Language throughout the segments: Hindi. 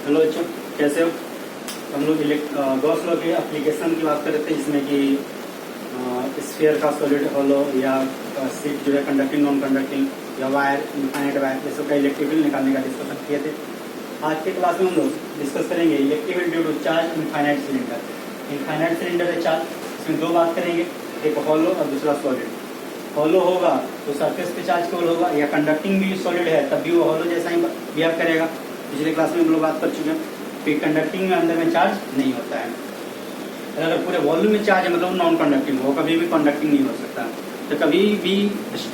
हेलो बच्चों, कैसे हो? हम लोग गॉस लॉ के एप्लीकेशन की बात कर रहे थे, जिसमें कि स्फीयर का सॉलिड हॉलो या सीट जो है कंडक्टिंग नॉन कंडक्टिंग या वायर इनफाइनाइट वायर, ये सब का इलेक्ट्रिक फील्ड निकालने का डिस्कशन किए थे। आज के क्लास में हम लोग डिस्कस करेंगे electric field due to charge infinite cylinder. Infinite cylinder है चार्ज, इसमें दो बात करेंगे, एक हॉलो और दूसरा सॉलिड। हॉलो होगा तो सरफेस पे चार्ज केवल होगा, या कंडक्टिंग भी सॉलिड है तब भी वो हॉलो जैसा ही बिहेव करेगा। पिछले क्लास में हम लोग बात कर चुके हैं कि कंडक्टिंग में अंदर में चार्ज नहीं होता है। अगर पूरे वॉल्यूम में चार्ज है मतलब नॉन कंडक्टिंग, वो कभी भी कंडक्टिंग नहीं हो सकता। तो कभी भी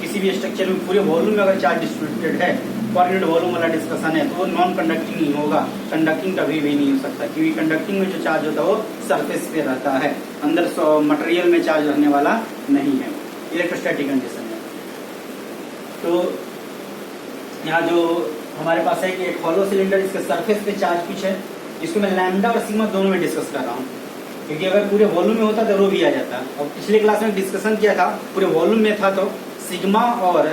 किसी भी स्ट्रक्चर में पूरे वॉल्यूम में अगर चार्ज डिस्ट्रीब्यूटेड है, कोऑर्डिनेट वॉल्यूम वाला डिस्कशन है, तो वो नॉन कंडक्टिंग नहीं होगा, कंडक्टिंग कभी भी नहीं हो सकता, क्योंकि कंडक्टिंग में जो चार्ज होता है वो सरफेस पे रहता है, अंदर मटेरियल में चार्ज रहने वाला नहीं है। इलेक्ट्रोस्टैटिक कंडीशन है। तो यहाँ जो हमारे पास है कि एक हॉलो सिलेंडर, इसके सरफेस पे चार्ज कुछ है, इसको मैं लैम्डा और सिग्मा दोनों में डिस्कस कर रहा हूँ, क्योंकि अगर पूरे वॉल्यूम में होता तो रो भी आ जाता। और पिछले क्लास में डिस्कशन किया था पूरे वॉल्यूम में था तो सिग्मा और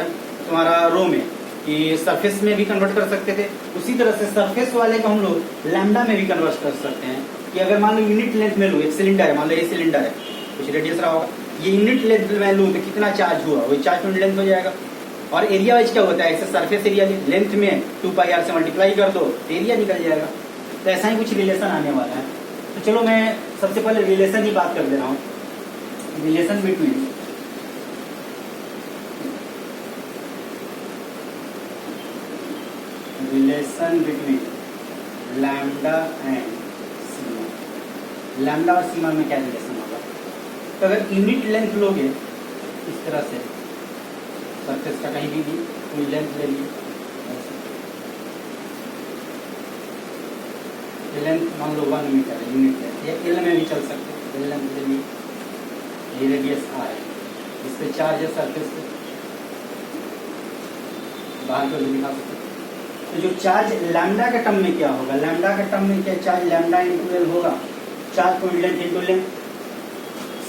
तुम्हारा रो में कि सरफेस में भी कन्वर्ट कर सकते थे। उसी तरह से सरफेस वाले को हम लोग लैम्डा में भी कन्वर्ट कर सकते हैं कि अगर मान लो यूनिट लेंथ में लूँ, एक सिलेंडर है, मान लो ये सिलेंडर है, कुछ रेडियस रहा होगा, ये यूनिट लेंथ में लूँ तो कितना चार्ज हुआ, वही चार्ज यूनिट लेंथ हो जाएगा। और एरिया वाइज क्या होता है, ऐसे सरफेस एरिया लेंथ में 2πr से मल्टीप्लाई कर दो तो एरिया निकल जाएगा। तो ऐसा ही कुछ रिलेशन आने वाला है। तो चलो मैं सबसे पहले रिलेशन की बात कर दे रहा हूँ। Relation between lambda and sigma. Lambda और सिग्मा में क्या रिलेशन होगा? तो अगर यूनिट लेंथ लोगे इस तरह से, सरफेस का कहीं भी कोई लेंथ ले लिए, लेंथ मान लो 1 मीटर है यूनिट लेंथ, या एल में भी चल सकते हैं, एल लेंथ ले लिए, ये रेडियस आर है, इस पे चार्ज है सरफेस पे, बाहर को भी दिखा सकते हैं। तो जो चार्ज लैम्डा के टर्म में क्या होगा, लैम्डा के टर्म में क्या चार्ज लैम्डा इंटू एल होगा, charge point length into length.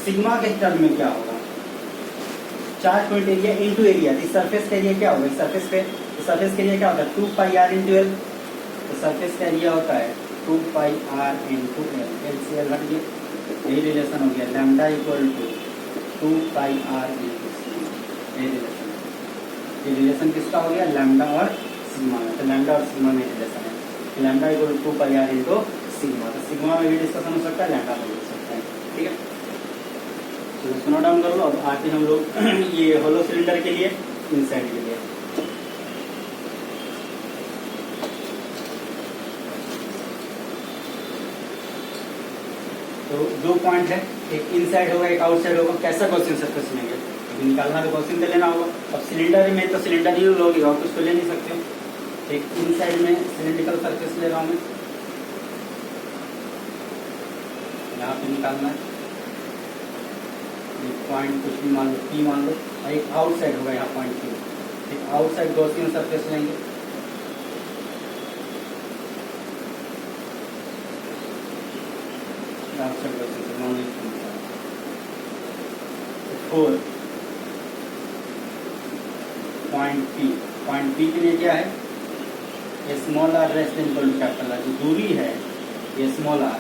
Sigma के टर्म में क्या होगा, charge point area into area. इस सरफेस का एरिया क्या होगा, सरफेस पे सरफेस का एरिया क्या होता है 2πr इंटू एल। तो सरफेस का एरिया होता है 2πr इंटू एल, एल से एल हट गया, यही रिलेशन हो गया, lambda equal to 2πr into sigma. ये रिलेशन किसका हो गया, लैम्डा और सिग्मा में। तो लैम्डा और सिग्मा में रिलेशन है, lambda equal to 2πr into sigma. तो सिग्मा में भी डिस्कशन हो सकता है, लैम्डा में भी हो सकता है। ठीक है, तो इसको नोट डाउन कर लो। अब आते हम लोग ये होलो सिलेंडर के लिए, इनसाइड के लिए। तो दो पॉइंट है, एक इनसाइड होगा एक आउटसाइड होगा। कैसा क्वेश्चन सरफेस लेंगे, निकालना तो क्वेश्चन दे लेना होगा। अब सिलेंडर में तो सिलेंडर ही लोगे और कुछ तो ले नहीं सकते हो। एक इनसाइड में सिलेंड्रिकल सरफेस ले रहा हूँ मैं, यहाँ पे निकालना है पॉइंट, कुछ भी मान लो पी मान लो, और एक आउटसाइड होगा यहाँ पॉइंट पी। एक आउटसाइड गॉसियन सरफेस लेंगे, आउटसाइड गॉसियन मान लो 4 पॉइंट पी के लिए क्या है, small R less than equal to capital R. जो दूरी है ये स्मॉल आर,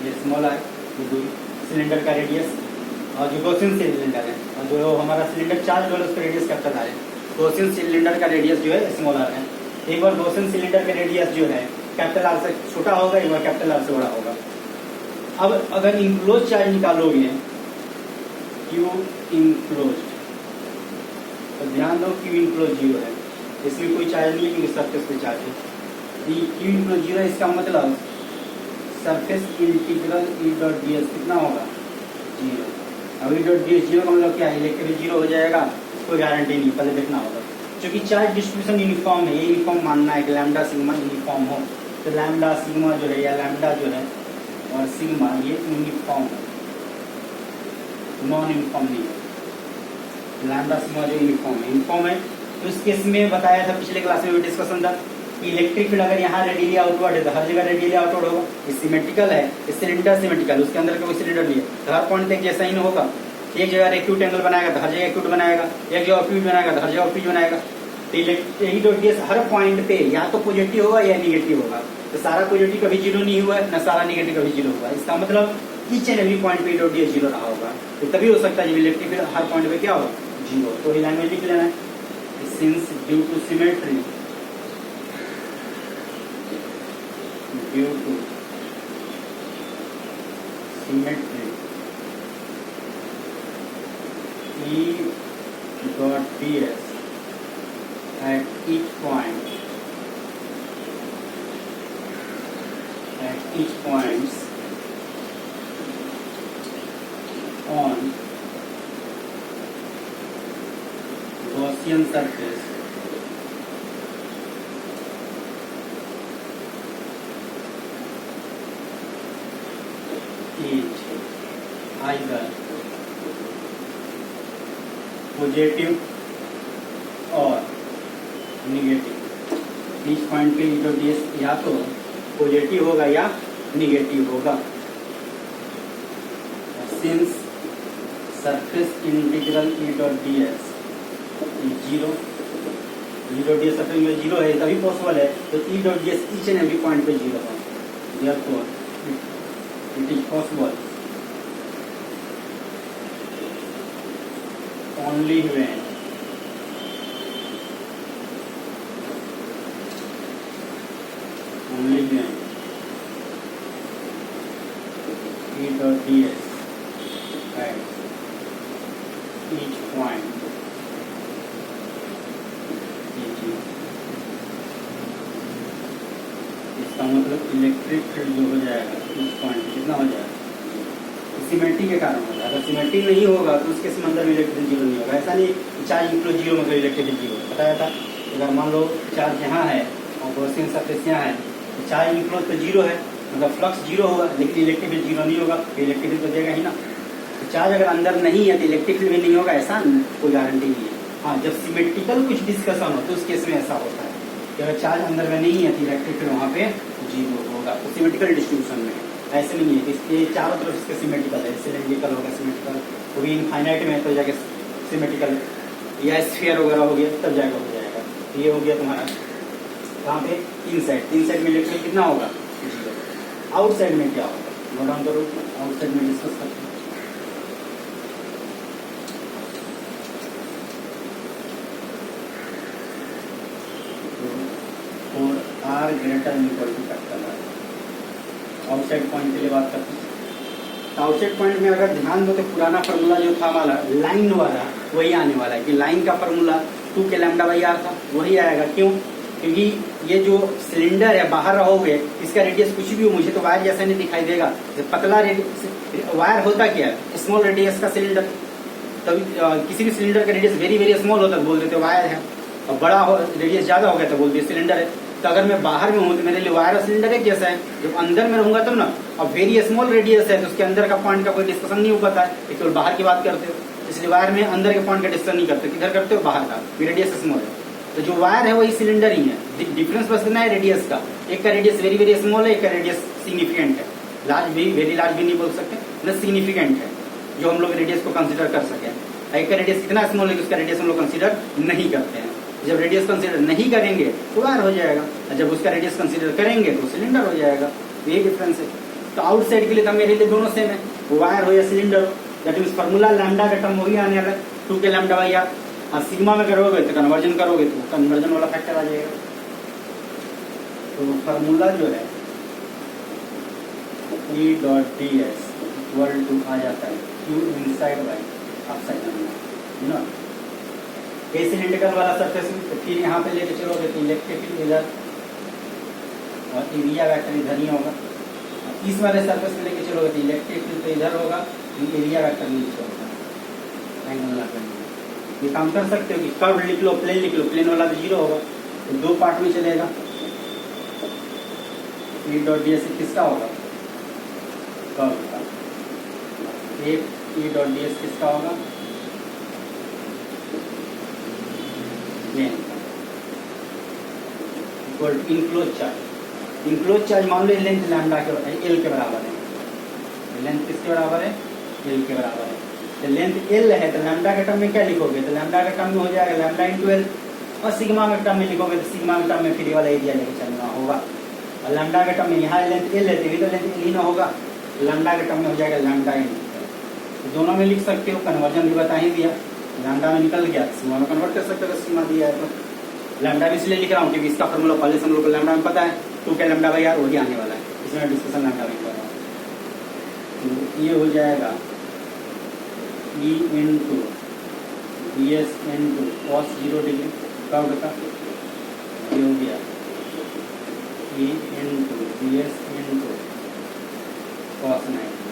ये स्मॉल आर ये दूरी, सिलेंडर का रेडियस, और जो गॉसियन सिलेंडर है और जो हमारा सिलेंडर चार्ज वाला उसका रेडियस कैपिटल आर है। गॉसियन सिलेंडर का रेडियस जो है स्मॉल आर है। एक बार गॉसियन सिलेंडर का रेडियस जो है कैपिटल आर से छोटा होगा, एक बार कैपिटल आर से बड़ा होगा। अब अगर इनक्लोज चार्ज निकालोगे, क्यू इनक्लोज, तो ध्यान दो क्यू इनक्लोज 0 है, इसमें कोई चार्ज नहीं है क्योंकि सरफेस पे चार्ज है। क्यू इनक्लोज 0 है, इसका मतलब सरफेस इंटीग्रल ई डॉट डी एस कितना होगा 0। अब ई डॉट डी एस 0 का मतलब क्या है, इलेक्ट्रिक 0 हो जाएगा, कोई गारंटी नहीं, पहले देखना होगा। क्योंकि चार्ज डिस्ट्रीब्यूशन यूनिफॉर्म है, ये यूनिफॉर्म मानना है कि लैम्डा सिग्मा यूनिफॉर्म हो। तो लैम्डा सिग्मा जो है या लैम्डा जो है और सिग्मा ये यूनिफॉर्म है, नॉन यूनिफॉर्म नहीं है। लैम्डा सिग्मा जो यूनिफॉर्म है। तो इस केस में बताया था पिछले क्लास में भी डिस्कशन था कि इलेक्ट्रिक फील्ड अगर यहाँ रेडियली आउटवर्ड है तो हर जगह रेडियली आउटवर्ड होगा। ये सिमेट्रिकल है, इस सिलेंडर सिमेट्रिकल, उसके अंदर कोई सिलेंडर नहीं है तो हर पॉइंट एक जैसा ही नहीं होगा। एक जगह एक्यूट एंगल बनाएगा तो हर जगह एक्यूट बनाएगा, एक जगह ऑप्यूज बनाएगा तो हर जगह ऑप्यूज बनाएगा। तो ई डॉट डी एस हर पॉइंट पे या तो पॉजिटिव होगा या निगेटिव होगा। तो सारा पॉजिटिव कभी जीरो नहीं हुआ है, ना सारा निगेटिव कभी जीरो हुआ है। इसका मतलब ईच एंड एवरी पॉइंट पे ई डॉट डी एस जीरो रहा होगा। तो तभी हो सकता है जब इलेक्ट्रिक फील्ड हर पॉइंट पे क्या हो, जीरो। तो ये लैंग्वेज लिख लेना है, since due to symmetry, due to symmetry E dot ds at each point on Gaussian surface is either positive और निगेटिव। इस पॉइंट पे ई डॉट डी एस या तो पॉजिटिव होगा या निगेटिव होगा। सिंस सरफेस इंटीग्रल ई डॉट डी एस जीरो, ई डॉट डी एस सरफेस में जीरो है तभी पॉसिबल है। तो ई dot D S each and every point पे जीरो है। Therefore, it is possible only when E dot ds at each point is zero। इसका मतलब इलेक्ट्रिक फील्ड जो हो जाएगा इस पॉइंट पे कितना हो जाएगा, सिमेट्री के कारण होगा। अगर सिमेट्री नहीं होगा तो उसके अंदर में इलेक्ट्रिक जीरो नहीं होगा। ऐसा नहीं चार्ज इक्वल जीरो मतलब इलेक्ट्रिक जीरो बताया था। अगर मान लो चार्ज यहाँ है और गॉसियन सरफेस यहाँ है तो चार्ज इक्वल तो जीरो है, मतलब फ्लक्स जीरो होगा, लेकिन इलेक्ट्रिक फील्ड जीरो नहीं होगा। तो इलेक्ट्रिक फील्ड तो देगा ही ना। तो चार्ज अगर अंदर नहीं है तो इलेक्ट्रिक फील्ड भी नहीं होगा, ऐसा कोई गारंटी नहीं है। हाँ, जब सिमेट्रिकल कुछ डिस्कशन हो तो उस केस में ऐसा होता है कि अगर चार्ज अंदर में नहीं है तो इलेक्ट्रिक फील्ड वहाँ पे जीरो होगा। तो सिमेट्रिकल डिस्ट्रीब्यूशन में ऐसे नहीं है कि इसके चारों तरफ इसके सिमेट्रिकल है, सिलेंड्रिकल होगा सिमेट्रिकल, वो भी इनफाइनाइट में तो जाके सिमेट्रिकल या स्फीयर वगैरह हो गया तब जाकर हो जाएगा। तो ये हो गया तुम्हारा कहाँ पे, इनसाइड में इलेक्ट्रिक कितना होगा, जीरो। आउटसाइड में क्या होगा, नोट डाउन करो, आउटसाइड में डिस्कस करते हैं। R greater equal to capital R, outside point के लिए बात करते हैं। आउटसाइड पॉइंट में अगर ध्यान दो तो पुराना फार्मूला जो था वाला लाइन वाला वही आने वाला है कि लाइन का फार्मूला 2 के लैम्डा बाई आर था, वही आएगा। क्यों, क्योंकि ये जो सिलेंडर है बाहर रहोगे इसका रेडियस कुछ भी हो, मुझे तो वायर जैसा नहीं दिखाई देगा। पतला वायर होता क्या है, स्मॉल रेडियस का सिलेंडर। तभी किसी भी सिलेंडर का रेडियस वेरी वेरी स्मॉल होता है बोल देते वायर है, और बड़ा रेडियस ज्यादा हो गया तो बोल देते सिलेंडर है। तो अगर मैं बाहर में हूँ तो मेरे लिए वायर और सिलेंडर एक जैसा है, जब अंदर में रहूंगा तब ना। और वेरी स्मॉल रेडियस है तो उसके अंदर का पॉइंट का कोई डिस्कशन नहीं हो पाता है, केवल बाहर की बात करते हो। इसलिए वायर में अंदर के पॉइंट का डिस्कशन नहीं करते, किधर करते हो, बाहर का, रेडियस स्मॉल है। तो जो वायर है वही सिलेंडर ही है, डिफरेंस बस इतना है रेडियस का। एक का रेडियस वेरी वेरी स्मॉल है, एक का रेडियस सिग्निफिकेंट है। लार्ज भी, वेरी लार्ज भी नहीं बोल सकते, प्लस सिग्निफिकेंट है जो हम लोग रेडियस को कंसिडर कर सके। एक का रेडियस कितना स्मॉल है उसका रेडियस हम लोग कंसिडर नहीं करते हैं। जब रेडियस कंसीडर नहीं करेंगे तो वायर हो जाएगा, और जब उसका रेडियस कंसीडर करेंगे तो सिलेंडर हो जाएगा। ये डिफरेंस है। तो आउटसाइड के लिए तो मेरे लिए दोनों सेम है, वायर हो या सिलेंडर हो। दैट मींस फार्मूला लैम्डा का टर्म वही आने वाला है, 2 के लैम्डा बाई आर। और सिग्मा में करोगे तो कन्वर्जन करोगे तो कन्वर्जन वाला फैक्टर आ जाएगा। तो फार्मूला जो है E dot D S equal to आ जाता है Q इनसाइड बाई आउटसाइड ना। ए सिलेंड्रिकल वाला सरफेस में तो फिर यहाँ पे लेके चलोगे तो इलेक्ट्रिक फील्ड इधर और एरिया वेक्टर इधर ही होगा। इस वाले सरफेस में लेके चलोगे तो इलेक्ट्रिक फील्ड तो इधर होगा, एरिया वेक्टर नीचे होगा। एंगल ना करना, ये काम कर सकते हो कि कर्व लिख लो, प्लेन लिख लो, प्लेन वाला तो जीरो होगा, तो 2 पार्ट में चलेगा। E डॉट डी एस किसका होगा, कर्व का। एक E डॉट डी एस किसका होगा, equal to enclose charge. Enclose charge मान लो लेंथ लैम्डा के एल के बराबर है। लेंथ किसके बराबर है, एल के बराबर है। तो लेंथ एल है तो लैम्डा के टर्म में क्या लिखोगे, तो लैम्डा के टर्म में हो जाएगा लैम्डा इंटू एल। और सिग्मा के टर्म में लिखोगे तो सिग्मा के टर्म में फिर ये वाला एरिया लेके चलना होगा। और लैम्डा के टर्म में यहाँ लेंथ ए लेते हैं तो लेंथ एल ही ना होगा, लैम्डा के टर्म में हो जाएगा लैम्डा इन। तो दोनों में लिख सकते हो, कन्वर्जन भी बता ही दिया, लैम्डा में निकल गया सिग्मा में कन्वर्ट कर सकते हो, सिग्मा दिया है तो लैम्डा भी इसलिए लिख रहा हूँ क्योंकि इसका फॉर्मूला पहले से हम लोग को लैम्डा में पता है, 2 के लैम्डा बाई आर वही आने वाला है, इसमें डिस्कशन लैम्डा में कर रहा हूँ। तो ये हो जाएगा E into B S into cos 0 degree का होगा, ये हो गया E into B S into cos 90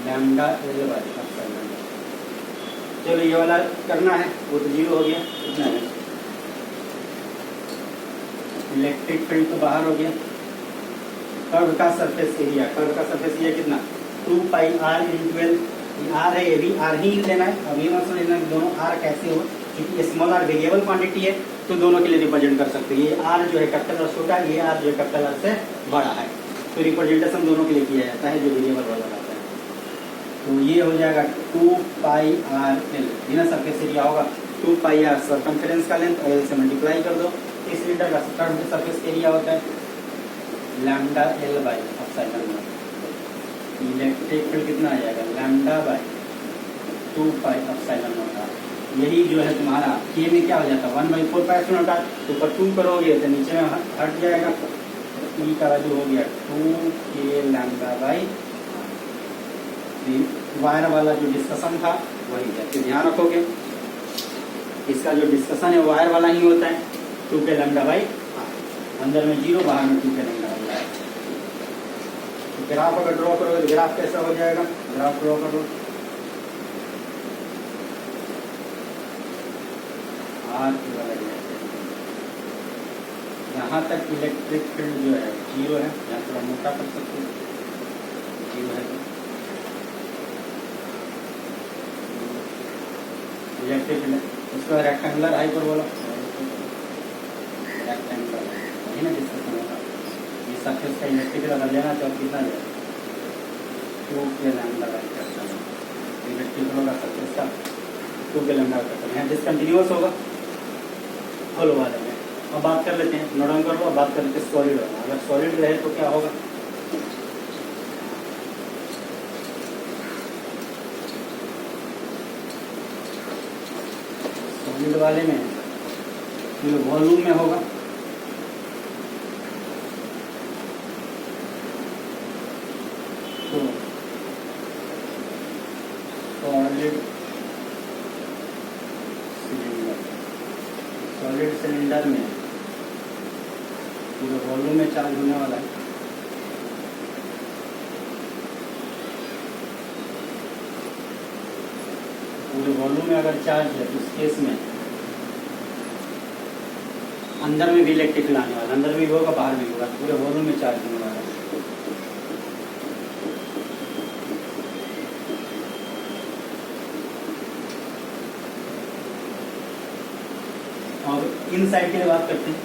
lambda L by epsilon. चलो ये वाला करना है, वो तो 0 हो गया, कितना है इलेक्ट्रिक फील्ड तो बाहर हो गया। कर्व का सरफेस एरिया, कर्व का सरफेस एरिया कितना 2 pi R into L, are है, ये भी आर ही लेना है। अब ये मत समझना कि दोनों आर कैसे हो, क्योंकि स्मॉल आर वेरिएबल क्वांटिटी है तो दोनों के लिए रिप्रेजेंट कर सकते हैं। ये आर जो है कैपिटल आर छोटा, ये आर जो है कैपिटल आर से बड़ा है, तो रिप्रेजेंटेशन दोनों के लिए किया जाता है जो वेरिएबल वाला रहता है। तो ये हो जाएगा 2 पाई आर एल, ये ना सरफेस एरिया होगा 2 पाई आर सर्कमफेरेंस का लेंथ, एल से मल्टीप्लाई कर दो, इस सिलेंडर का सरफेस एरिया होता है lambda L by epsilon naught. Electric field कितना आ जाएगा lambda by 2 pi epsilon naught R. यही जो है तुम्हारा के में क्या हो जाता है 1/4 पाई एप्सिलॉन नॉट आर, ऊपर 2 करोगे तो नीचे में हट जाएगा, ई का वैल्यू हो गया 2 के लैम्डा बाई। वायर वाला जो डिस्कशन था वही है, तो ध्यान रखोगे इसका जो डिस्कशन है वायर वाला ही होता है 2 के लैम्डा बाई, अंदर में 0 बाहर में 2 के लैम्डा बाई। तो ग्राफ अगर ड्रॉ करोगे तो ग्राफ कैसा हो जाएगा, ग्राफ ड्रॉ करो आर वाला यहाँ तक इलेक्ट्रिक फील्ड जो है 0 है, यहाँ थोड़ा मोटा कर सकते हो 0 है। इलेक्ट्रिक फील्ड उसका रेक्टेंगुलर हाइपरबोला, रेक्टेंगुलर वही ना डिस्कशन होगा। ये सरफेस का इलेक्ट्रिक अगर लेना चाहो कितना लेगा 2 के लैम्डा बाई करता है, इलेक्ट्रिक होगा सरफेस का 2 के लैम्डा करता है, यहाँ डिसकंटिन्यूअस होगा होल वाले में। अब बात कर लेते हैं, नोट डाउन कर लो, अब बात कर लेते हैं सॉलिड होगा। अगर सॉलिड रहे तो क्या होगा, सॉलिड वाले में जो वॉल्यूम में होगा तो सॉलिड सिलेंडर, सॉलिड सिलेंडर में जो वॉल्यूम में चार्ज होने वाला है पूरे वॉल्यूम में अगर चार्ज है तो इस केस में अंदर में भी इलेक्ट्रिक फील्ड आने वाला, अंदर में भी होगा बाहर भी होगा, पूरे वॉल्यूम में चार्ज होने वाला है। और इन साइड के लिए बात करते हैं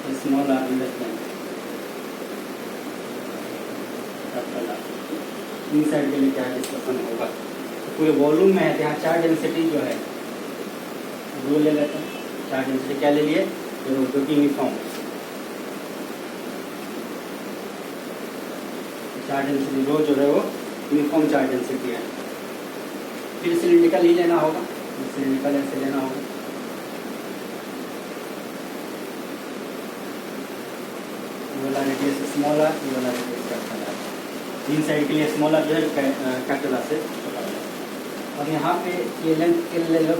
तो स्मॉल आर इन साइड के लिए क्या डिस्कशन होगा, तो पूरे वॉल्यूम में है, यहाँ चार्ज डेंसिटी जो है वो ले लेते हैं। चार्ज डेंसिटी क्या ले लिए, जो कि यूनिफॉर्म चार्ज डेंसिटी रो जो है वो यूनिफॉर्म चार्ज डेंसिटी है। फिर सिलिंड्रिकल ही लेना होगा, सिलिंड्रिकल ऐसे लेना होगा, ये वाला रेडियस स्मॉल आर, ये वाला रेडियस कैपिटल आर। तीन साइड के लिए स्मॉल आर जो है कैपिटल आर से पता लगा। अब यहाँ पे ये लेंथ एल ले लो,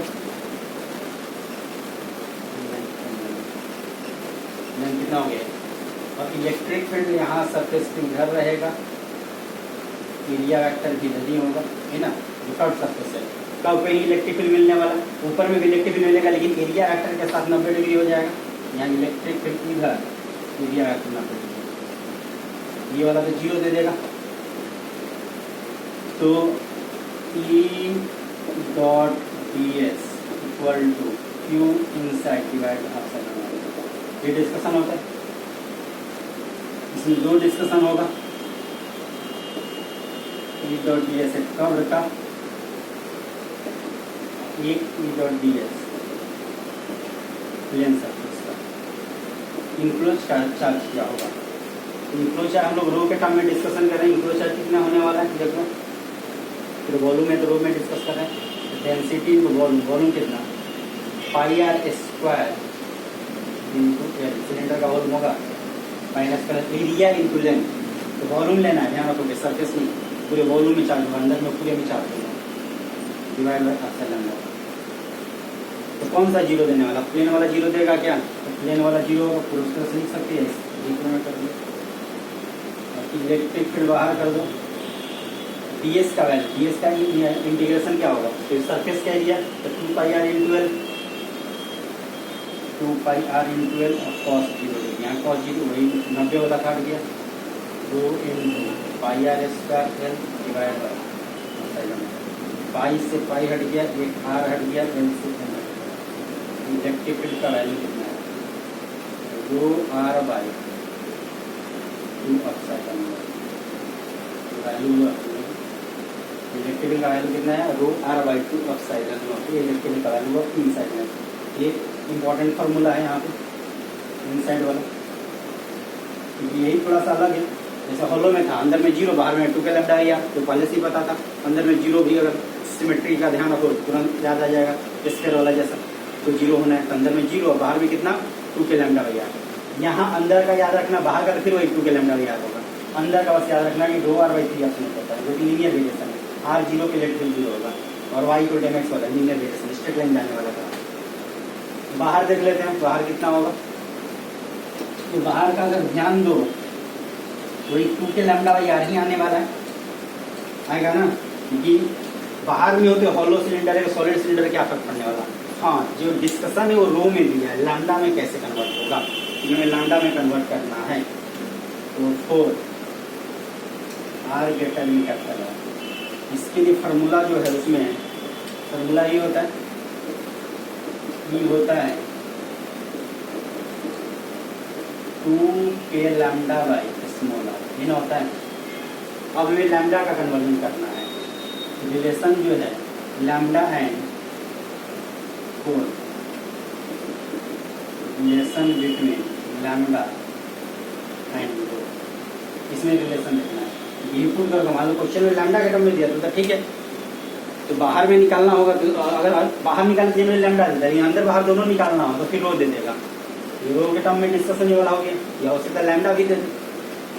लेंथ कितना हो गया, और इलेक्ट्रिक फील्ड यहाँ सरफेस पे इधर रहेगा, एरिया वेक्टर भी इधर ही होगा, है ना, जो कर्व सरफेस है। कर्व पे ही इलेक्ट्रिक फील्ड मिलने वाला, ऊपर में भी इलेक्ट्रिक फील्ड मिलेगा, लेकिन एरिया वेक्टर के साथ 90 डिग्री हो जाएगा। यहाँ इलेक्ट्रिक फील्ड इधर, एरिया वेक्टर 90 डिग्री, ये वाला तो 0 दे देगा। तो E dot ds equal to Q inside divide epsilon naught, ये डिस्कशन होता है। इसमें दो डिस्कशन होगा, E डॉट ds कर्व का एक E dot D S plane surface का इनक्लोज चार्ज क्या होगा। इनक्लोज चार्ज हम लोग रो के टर्म में डिस्कशन कर रहे हैं। इनक्लोज चार्ज कितना होने वाला है देखो, फिर वॉल्यूम है तो रो में डिस्कस कर रहे हैं। डेंसिटी इंटू वॉल्यूम, वॉल्यूम कितना pi R square into L, cylinder का वॉल्यूम होगा माइनस कर एरिया इंटू लेंथ। तो वॉल्यूम लेना है, ध्यान रखोगे सरफेस में पूरे वॉल्यूम में चार्ज होगा, अंदर में पूरे में चार्ज होगा, डिवाइड बाय एप्सिलॉन नॉट। तो कौन सा जीरो देने वाला, प्लेन वाला जीरो देगा क्या, तो प्लेन वाला जीरो पूरा उसका से लिख सकते हैं, जीरो में कर दो। इलेक्ट्रिक फील्ड बाहर कर दो, डीएस का वैल्यू, डीएस का इंटीग्रेशन क्या होगा, तो सरफेस का एरिया तो 2 pi R into L, 2 pi R into L और कॉस जीरो, यहाँ कॉस जीरो वही 90 वाला काट गया, 2 into pi R square L divide by pi से पाई हट गया, एक आर हट गया, एल से एल हट गया। इलेक्ट्रिक फील्ड का वैल्यू कितना है, 2 R by 2 epsilon value. Electric field का वैल्यू कितना है, rho R by 2 epsilon naught. ये इलेक्ट्रिक फील्ड का वैल्यू है इनसाइड में। ये इंपॉर्टेंट फार्मूला है यहाँ पे इनसाइड वाला, क्योंकि यही थोड़ा सा अलग है। जैसे हॉलो में था, अंदर में जीरो, बाहर में 2 के लैम्डा आया, तो पहले से ही पता था अंदर में जीरो भी, अगर सिमेट्री का ध्यान रखो तुरंत याद आ जाएगा, स्क्वायर वाला जैसा, तो जीरो होना है, तो अंदर में जीरो, बाहर में कितना 2 के लैम्डा भैया। यहाँ अंदर का याद रखना, बाहर का फिर वही 2 के लैम्डा याद होगा। अंदर का बस याद रखना कि 2 आर बाई 3 ऑप्शन होता है, जो कि लीनियर वेरिएशन है। आर जीरो के लेट जीरो होगा और वाई को डेमेक्स वाला लीनियर वेरिएशन, स्ट्रेट लाइन जाने वाला था। बाहर देख लेते हैं, बाहर कितना होगा, तो बाहर का अगर ध्यान दो वही 2 के लैम्डा बाई आर ही आने वाला है, आएगा ना, क्योंकि बाहर में होते हॉलो सिलेंडर है, सॉलिड सिलेंडर, क्या फर्क पड़ने वाला। हाँ, जो डिस्कशन है वो रो में दिया है, लैम्डा में कैसे कन्वर्ट होगा, हमें लैम्डा में कन्वर्ट करना है। तो 4 R greater than capital R, इसके लिए फार्मूला जो है उसमें फार्मूला ये होता है, ये होता है 2 के लैम्डा बाई स्मॉल आर, ये ना होता है। अब हमें लैम्डा का कन्वर्जन करना है, रिलेशन जो है lambda and 4, relation between lambda and 4, इसमें रिलेशन देखना है। ये पुट कर मान लो क्वेश्चन में लैम्डा का टर्म में दिया तो ठीक है, तो बाहर में निकालना होगा, तो अगर बाहर निकालने के लिए लैम्डा देता है, अंदर बाहर दोनों निकालना हो तो फिर रो दे देगा। रो के टर्म में डिस्कशन ये वाला हो गया, या हो सकता है लैम्डा भी दे दे।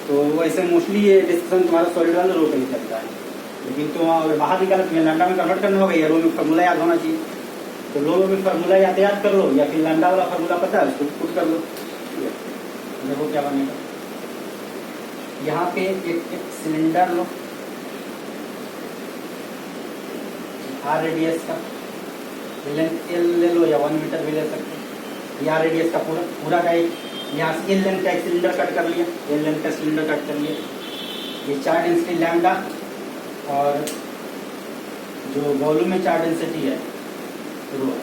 तो वैसे मोस्टली ये डिस्कशन तुम्हारा सॉलिड वाला रो का ही चलता है, लेकिन तो अगर बाहर निकालो तो लैम्डा में कन्वर्ट करना होगा, या रो में फार्मूला याद होना चाहिए। तो रो में फार्मूला याद कर लो, या फिर लैम्डा वाला फार्मूला पता है उसको पुट कर लो, देखो क्या बनेगा। यहाँ पे एक सिलेंडर लो आर रेडियस का, लेंथ एल ले लो या 1 मीटर भी ले सकते हैं। आर रेडियस का पूरा का एक, यहाँ से एल लेंथ का एक सिलेंडर कट कर लिया, एल लेंथ का सिलेंडर कट कर लिया। ये चार्ज डेंसिटी लैम्डा, और जो वॉल्यूम में चार्ज डेंसिटी है रो,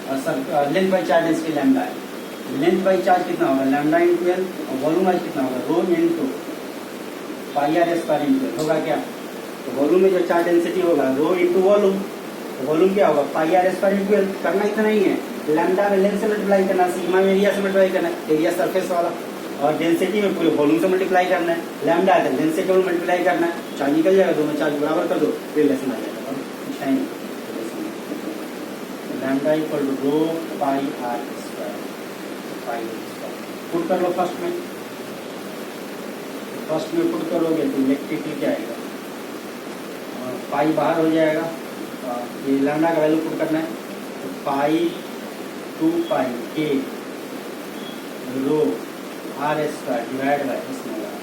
और सब length by charge density lambda है। लेंथ बाई चार्ज कितना होगा, लैम्डा इंटू एल, और वॉल्यूम वाइज कितना होगा, rho into pi R square into L होगा क्या। तो वॉल्यूम में जो चार्ज डेंसिटी होगा रो इंटू वॉल्यूम, तो वॉल्यूम क्या होगा, pi R square into L. करना इतना ही है, लैम्डा में लेंथ से मल्टीप्लाई करना, सिग्मा में एरिया से मल्टीप्लाई करना, एरिया सरफेस वाला, और डेंसिटी में पूरे वॉल्यूम से मल्टीप्लाई करना है। लैम्डा है तो लेंथ से केवल मल्टीप्लाई करना है, चार्ज निकल जाएगा, दोनों चार्ज बराबर कर दो, रिलेशन आ जाएगा, और कुछ है नहीं। Lambda equal to rho pi R square, pi square put कर लो फर्स्ट में, फर्स्ट में पुट करोगे तो इलेक्ट्रिक क्या आएगा, पाई बाहर हो जाएगा, ये लैम्डा का वैल्यू पुट करना है, तो पाई 2 पाई के rho R square divide by small R,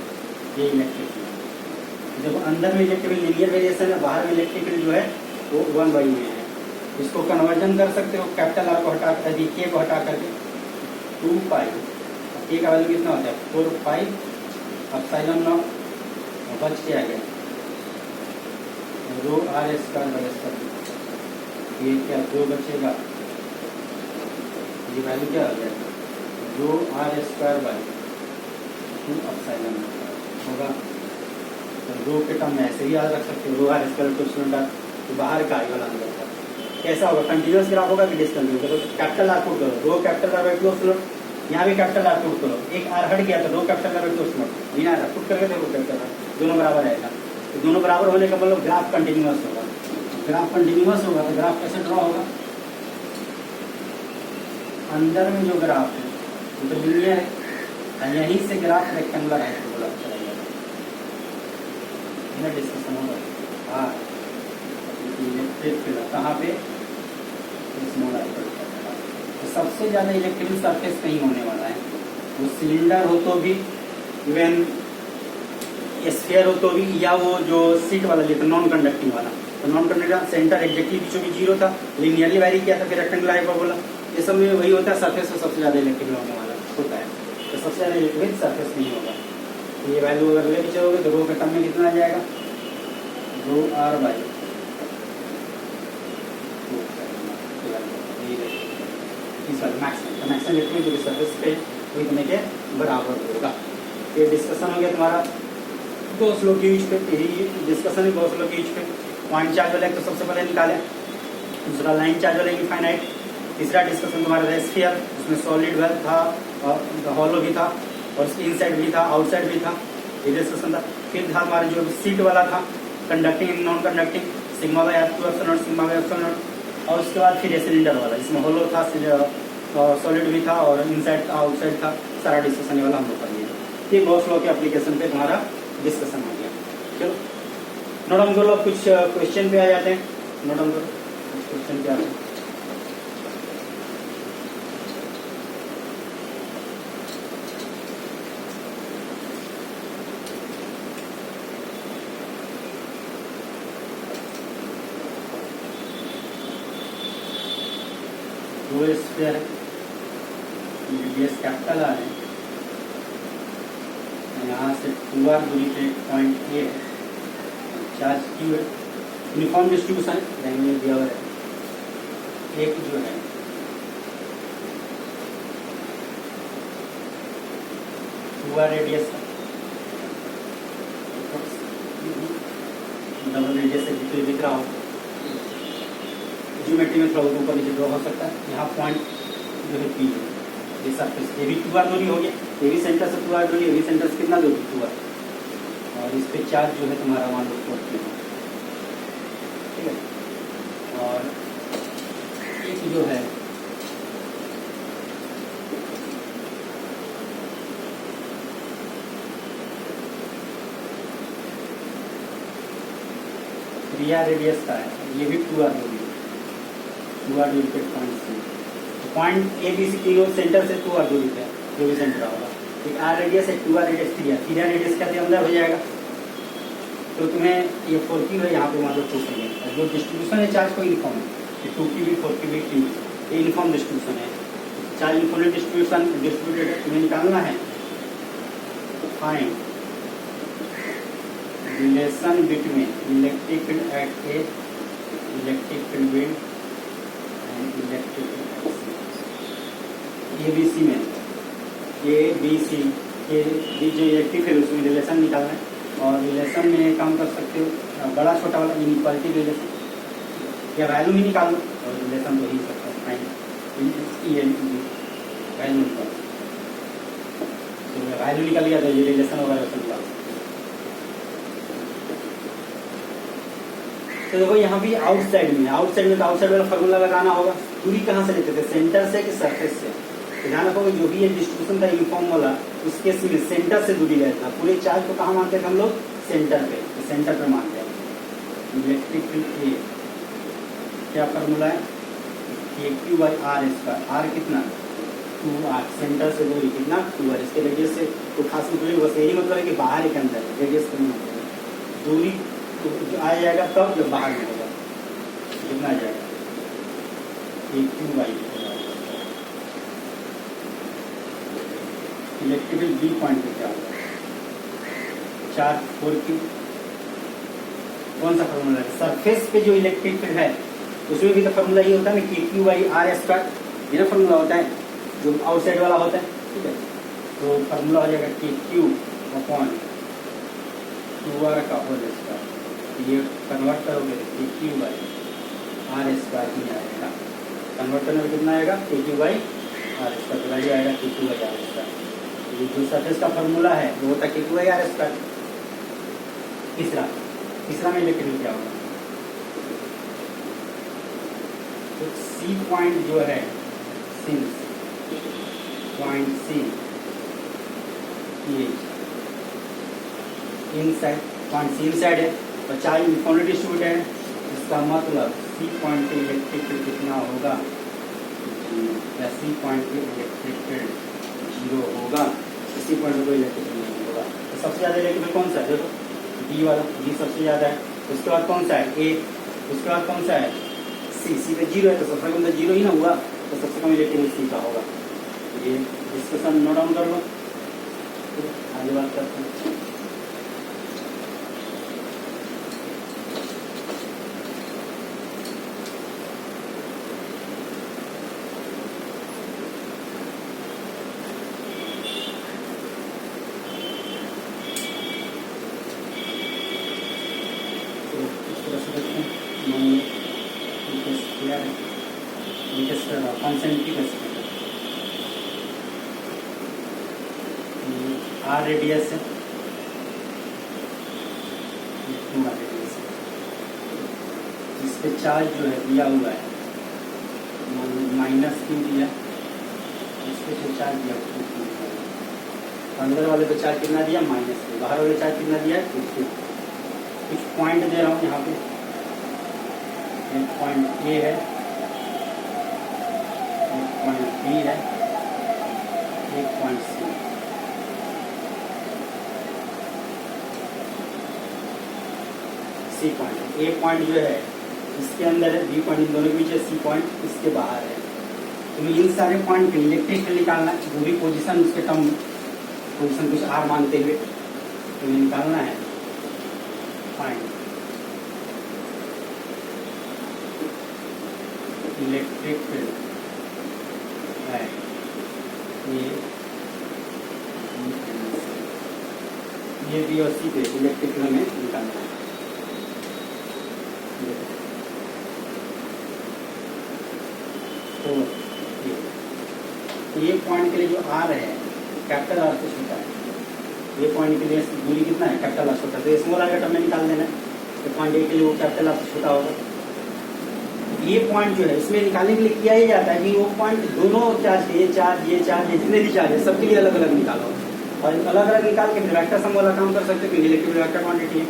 ये इलेक्ट्रिक फील्ड। देखो अंदर में इलेक्ट्रिक फील्ड लीनियर वेरिएशन है, बाहर में इलेक्ट्रिक फील्ड जो है वो 1 बाई में है। इसको कन्वर्जन कर सकते हो, कैपिटल आर को हटा कर, के को हटा करके 2 पाई, के का वैल्यू कितना होता है 4 पाई एप्सिलॉन नॉट, बच के आ गया rho R square by square, ये क्या 2 बचेगा, ये वैल्यू क्या हो जाएगा rho R square by 2 epsilon naught होगा। तो रो के टर्म में ऐसे ही याद रख सकते हो, रो आर स्क्वायर तो बाहर का आई वाला अंदर का, कैसा होगा, कंटिन्यूस ग्राफ होगा कि डिसकंटिन्यूस। तो कैपिटल आर पुट करो, rho capital R by close naught, यहाँ भी कैपिटल आर पुट करो, एक आर हट गया तो rho capital R by close naught, बिना आर पुट करके देखो कैपिटल आर दोनों बराबर आएगा। तो दोनों बराबर होने का मतलब ग्राफ कंटिन्यूस होगा। ग्राफ कंटिन्यूस होगा तो ग्राफ कैसे ड्रॉ होगा, अंदर में जो ग्राफ है वो तो लीनियर है, यहीं से ग्राफ रेक्टेंगुलर हाइपरबोला चला जाएगा। डिस्कशन होगा हाँ इलेक्ट्रिक फील्ड कहाँ पे, स्मॉल हाइपरबोला। तो सबसे ज्यादा इलेक्ट्रिकल सरफेस कहीं होने वाला है, वो सिलेंडर हो तो भी, इवन स्फीयर हो तो भी, या वो जो सीट वाला लिखा नॉन कंडक्टिंग वाला। तो नॉन कंडक्टिंग सेंटर एग्जैक्टली बीचों बीच जीरो था, लिनियरली वैरी किया था, फिर रेक्टेंगुलर हाइपरबोला। ये सब में वही होता है, सरफेस में सबसे ज्यादा इलेक्ट्रिकल होने वाला होता है। तो सबसे ज्यादा इलेक्ट्रिक सरफेस नहीं होगा। तो ये वैल्यू अगर ले भी चलोगे तो रो के टर्म में कितना आ जाएगा, rho R by maximum electric जो सरफेस पे वही करने के बराबर होगा। ये डिस्कशन हो गया तुम्हारा गॉस लॉ के यूज पे, यही डिस्कशन है गॉस लॉ के यूज पे। पॉइंट चार्ज वाला तो सबसे पहले निकाले, दूसरा लाइन चार्ज वाला इनफाइनाइट, तीसरा डिस्कशन तुम्हारा था स्फीयर, उसमें सॉलिड वेल था और हॉलो भी था और उसके इनसाइड भी था आउटसाइड भी था, ये डिस्कशन था। फिर था हमारा जो सीट वाला था, conducting non conducting, sigma by F two epsilon not, sigma by epsilon not. और उसके बाद फिर सिलेंडर वाला, इसमें हॉलो था, सॉलिड भी था और इनसाइड था आउटसाइड था, सारा डिस्कशन वाला हम लोग कर लिया। ये गॉस लॉ के एप्लीकेशन पे तुम्हारा डिस्कशन हो गया। चलो नोट डाउन कर लो, कुछ क्वेश्चन पे आ जाते हैं। नोट डाउन करो कुछ क्वेश्चन पे आते हैं। दो स्फीयर रेडियस कैपिटल आर है, यहाँ से 2r दूरी पे पॉइंट ए है, चार्ज क्यू है, यूनिफॉर्म डिस्ट्रीब्यूशन है, दिया हुआ है। एक जो है रेडियस है, डबल रेडियस है, जितने दिख रहा हो ज्योमेट्री में थोड़ा ऊपर नीचे ड्रॉ हो सकता है। यहाँ पॉइंट जो है पी, ये सरफेस ये भी 2r दूरी हो गया, ये भी सेंटर से 2r दूरी, ये भी सेंटर से कितना दूरी 2r, और इस पे चार्ज जो है तुम्हारा मान लो 14, ठीक है। और एक जो है रिया रेडियस का है, ये भी 2r दूरी, 2r दूरी पे पॉइंट से, पॉइंट ए बी सी तीनों सेंटर से 2r दूरी पे जो भी सेंटर होगा। एक आर रेडियस है, 2r रेडियस, 3r रेडियस का अंदर हो जाएगा। तो तुम्हें ये 4q है, यहाँ पे मान लो 2q है, जो डिस्ट्रीब्यूशन है चार्ज को यूनिफॉर्म है, 2q भी 4q भी q, ये यूनिफॉर्म डिस्ट्रीब्यूशन है। चार्ज यूनिफॉर्म डिस्ट्रीब्यूशन डिस्ट्रीब्यूटेड है, तुम्हें निकालना है find relation between electric field at A, electric field wind and electric ABC में ABC के बीच जो इलेक्ट्रिक फील्ड उसमें रिलेशन निकालना है। और रिलेशन में काम कर सकते हो बड़ा छोटा वाला इनइक्वालिटी रिलेशन, या वैल्यू ही निकाल लो और रिलेशन तो ही सकता है वैल्यू निकाल, तो वैल्यू निकल गया तो ये रिलेशन होगा निकाल। तो देखो यहाँ भी आउटसाइड में तो आउटसाइड वाला फॉर्मूला लगाना होगा। दूरी कहाँ से लेते थे, सेंटर से कि सरफेस से। तो ध्यान रखो जो भी ये डिस्ट्रीब्यूशन था यूनिफॉर्म वाला, उसके सेंटर से दूरी लेता था। पूरे चार्ज को कहाँ मानते थे हम लोग, सेंटर पे, तो सेंटर पे मानते हैं। इलेक्ट्रिक फील्ड ए क्या फॉर्मूला है, KQ by R square, R कितना 2r, सेंटर से दूरी कितना 2r, इसके रेडियस से तो खास मतलब बस यही मतलब है कि बाहर के अंदर रेडियस कम होता है, दूरी तो आ जाएगा तब जब बाहर में होगा, कितना आ जाएगा KQ by. Electric field B point पे क्या होगा, चार्ज 4q, कौन सा फॉर्मूला है, सरफेस पे जो इलेक्ट्रिक फील्ड है उसमें भी तो फॉर्मूला ये होता है ना, KQ बाई आर स्क्वायर, ये ना फॉर्मूला होता है जो आउटसाइड वाला होता है, ठीक है। तो फॉर्मूला हो जाएगा KQ अपॉन 2r का होल स्क्वायर, ये कन्वर्ट करोगे KQ बाई आर स्क्वायर नहीं आएगा, कन्वर्ट करने में कितना आएगा के क्यू बाई आर स्क्वायर, तो वैल्यू आएगा के क्यू बाई आर स्क्वायर। ये जो सरफेस का फॉर्मूला है वो होता है K Q by R square. तीसरा में इलेक्ट्रिक क्या होगा, तो सी पॉइंट जो है सिंस पॉइंट सी ये इनसाइड, पॉइंट सी इनसाइड है और चार्ज यूनिफॉर्मली डिस्ट्रीब्यूटेड है, इसका मतलब सी पॉइंट पे इलेक्ट्रिक फील्ड कितना होगा, या सी पॉइंट पे इलेक्ट्रिक फील्ड 0 होगा, इसी पॉइंट पे कोई इलेक्ट्रिक फील्ड नहीं होगा। तो सबसे ज़्यादा इलेक्ट्रिक फील्ड कौन सा है, देखो डी वाला, डी सबसे ज़्यादा है। उसके बाद कौन सा है ए, उसके बाद कौन सा है सी, सी पे 0 है तो सबसे कम 0 ही ना हुआ, तो सबसे कम इलेक्ट्रिक फील्ड सी का होगा। ये डिस्कशन नोट डाउन कर लो, आगे बात करते हैं। आर रेडियस है, इस पे चार्ज जो है दिया हुआ है माइनस क्यू दिया, इस पे जो चार्ज दिया अंदर वाले पे चार्ज कितना दिया माइनस क्यू, बाहर वाले चार्ज कितना दिया है कुछ पॉइंट दे रहा हूँ यहाँ पे, एक पॉइंट ए है, एक पॉइंट बी है, एक point C. C point A point जो है इसके अंदर है, बी पॉइंट इन दोनों के बीच है, सी पॉइंट इसके बाहर है। तो इन सारे पॉइंट पे इलेक्ट्रिक फील्ड निकालना है, पूरी पोजीशन उसके टर्म पोजीशन कुछ आर मानते हुए तो ये निकालना है। फाइंड इलेक्ट्रिक फील्ड है ये बी और सी पे इलेक्ट्रिक फील्ड हमें निकालना है। तो ये पॉइंट के लिए जो आर है कैपिटल आर से छोटा है, ये पॉइंट के लिए दूरी कितना है कैपिटल आर छोटा, तो स्मॉल आर का टर्म में निकाल देना है, तो पॉइंट ए के लिए वो कैपिटल आर से छोटा होगा। ये पॉइंट जो है इसमें निकालने के लिए किया ही जाता है कि वो पॉइंट दोनों चार्ज ये जितने भी चार्ज है सबके लिए अलग अलग निकालो, और अलग अलग निकाल के फिर वेक्टर सम वाला काम कर सकते हो, इलेक्ट्रिक वेक्टर क्वांटिटी है।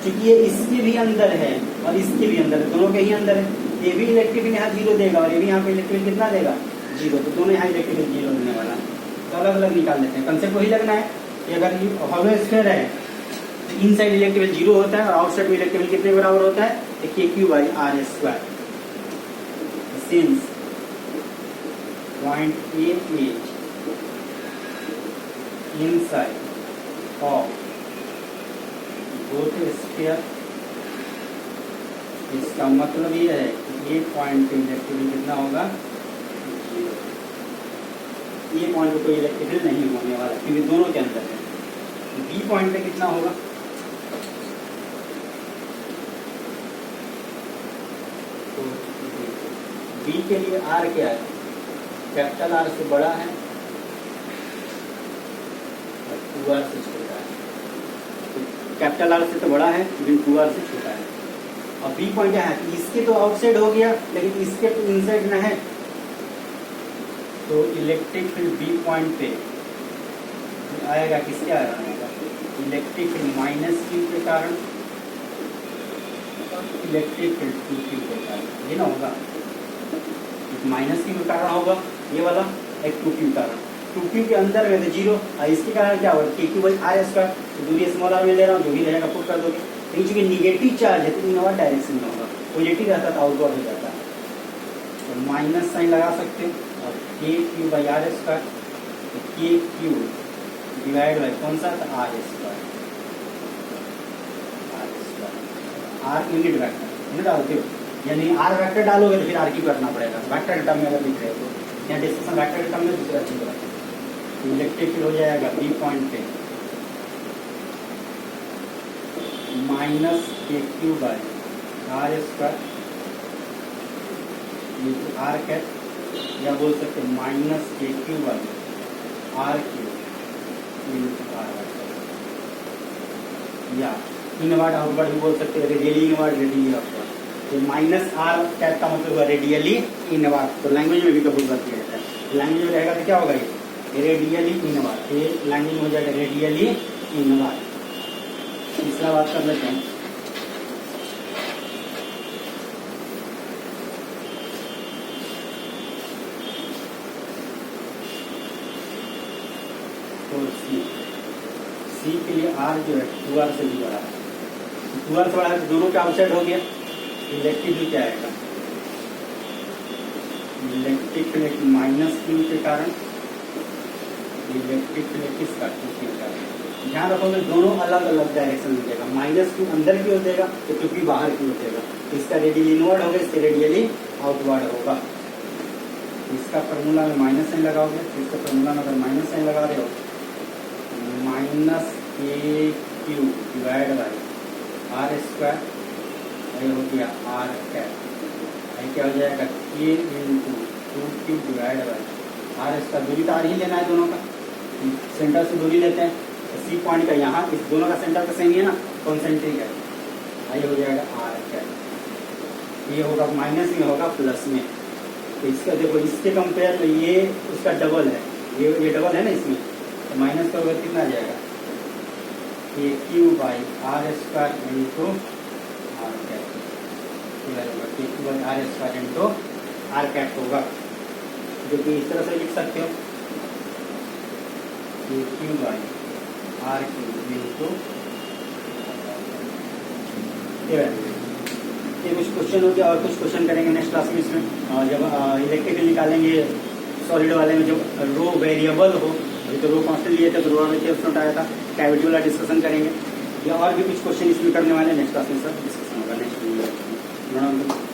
क्योंकि ये इसके भी अंदर है और इसके भी अंदर है, दोनों के ही अंदर है, ये भी इलेक्ट्रिक यहाँ 0 देगा और ये भी यहाँ पे इलेक्ट्रिक कितना देगा 0, तो दोनों यहाँ इलेक्ट्रिक 0 देने वाला है, तो अलग अलग निकाल देते हैं। कंसेप्ट वही लगना है कि अगर हॉलो स्फीयर है तो इन साइड इलेक्ट्रिक 0 होता है और आउटसाइड में इलेक्ट्रिक कितने बराबर होता है, K Q by R square. Since point A is inside of both sphere, इसका मतलब ये है कि ये पॉइंट पे इलेक्ट्रिक कितना होगा 0, ये पॉइंट पे कोई इलेक्ट्रिक नहीं होने वाला क्योंकि दोनों के अंदर है। बी पॉइंट पे कितना होगा, तो बी के लिए आर क्या है, कैपिटल आर से बड़ा है और 2r से छोटा है, तो कैपिटल आर से तो बड़ा है लेकिन 2r से छोटा है। और बी पॉइंट क्या है, इसके तो आउटसाइड हो गया लेकिन इसके तो इनसाइड ना है, तो इलेक्ट्रिक फील्ड बी पॉइंट पे आएगा, किसके कारण आएगा, इलेक्ट्रिक फील्ड माइनस क्यू के कारण, इलेक्ट्रिक फील्ड टू क्यू के कारण, ये ना होगा, माइनस क्यू के कारण होगा ये वाला, एक 2q कारण, 2q के अंदर में 0 और इसके कारण क्या होगा के क्यू बाई आर स्क्वायर, तो दूरी स्मॉल आर में ले रहा हूँ, जो भी रहेगा पुट कर दोगे, लेकिन चूंकि निगेटिव चार्ज है तो इन और डायरेक्शन में होगा, पॉजिटिव रहता तो आउटवर्ड हो जाता है, तो माइनस साइन लगा सकते हो और K Q by R square, K Q divide by कौन सा था R square, R unit vector डालते हो, यानी आर वेक्टर डालोगे तो फिर आर क्यू करना पड़ेगा, वेक्टर के टर्म में अगर लिख रहे हो तो यहाँ डिस्कशन वेक्टर के टर्म में दूसरा चीज है, इलेक्ट्रिक फील्ड हो जाएगा बी पॉइंट पे minus K Q by R square into R cap, या बोल सकते हैं minus K Q by R Q into R, या इनवर्ड आउटवर्ड भी बोल सकते हैं, रेडियली इनवर्ड रेडियली आउटवर्ड। तो माइनस आर कैट का मतलब हुआ रेडियली इनवर्ड, तो लैंग्वेज में भी कबूल कर दिया जाता है। लैंग्वेज में रहेगा तो क्या होगा, ये रेडियली इनवर्ड, ये लैंग्वेज में हो जाएगा रेडियली इनवर्ड। तीसरा बात कर लेते हैं, तो सी के लिए आर जो है 2r से भी बड़ा है, 2r से बड़ा है तो दोनों का आउटसाइड हो गया, इलेक्ट्रिक भी क्या आएगा, इलेक्ट्रिक फिलेट माइनस क्यू के कारण, इलेक्ट्रिक फिलेट किसका क्यू के कारण। ध्यान रखोगे दोनों अलग अलग डायरेक्शन में देगा, माइनस क्यू अंदर की ओर देगा तो क्यू की बाहर की ओर देगा, इसका रेडियली इनवर्ड होगा, इसके रेडियली आउटवर्ड होगा। इसका फॉर्मूला में माइनस साइन लगाओगे, इसका फॉर्मूला में अगर माइनस साइन लगा रहे हो, minus K Q divide by R square, ये हो गया आर कैप, क्या हो जाएगा K into 2q divide by R square. दूरी तो आर ही लेना है दोनों का, सेंटर से दूरी लेते हैं, सी पॉइंट का यहाँ इस दोनों का सेंटर तो सेम ही है ना, कॉन्सेंट्रिक है, ये हो जाएगा आर कैप। ये होगा माइनस में होगा प्लस में, तो इसका देखो इसके कंपेयर में ये उसका डबल है, ये डबल है ना इसमें, तो माइनस का होगा कितना जाएगा, K Q by R square into R cap, K Q by R square into R cap होगा, जो कि इस तरह से लिख सकते हो, K Q by R Q into. ये कुछ क्वेश्चन हो गया, और कुछ क्वेश्चन करेंगे नेक्स्ट क्लास में इसमें, जब इलेक्ट्रिकल निकालेंगे सॉलिड वाले में, जब रो वेरिएबल हो, अभी तो रो कांस्टेंट लिए थे तो रो वाले नोट आया था, कैविटी वाला डिस्कशन करेंगे, या और भी कुछ क्वेश्चन इसमें करने वाले नेक्स्ट क्लास में सर डिस्कशन होगा नेक्स्ट वीडियो।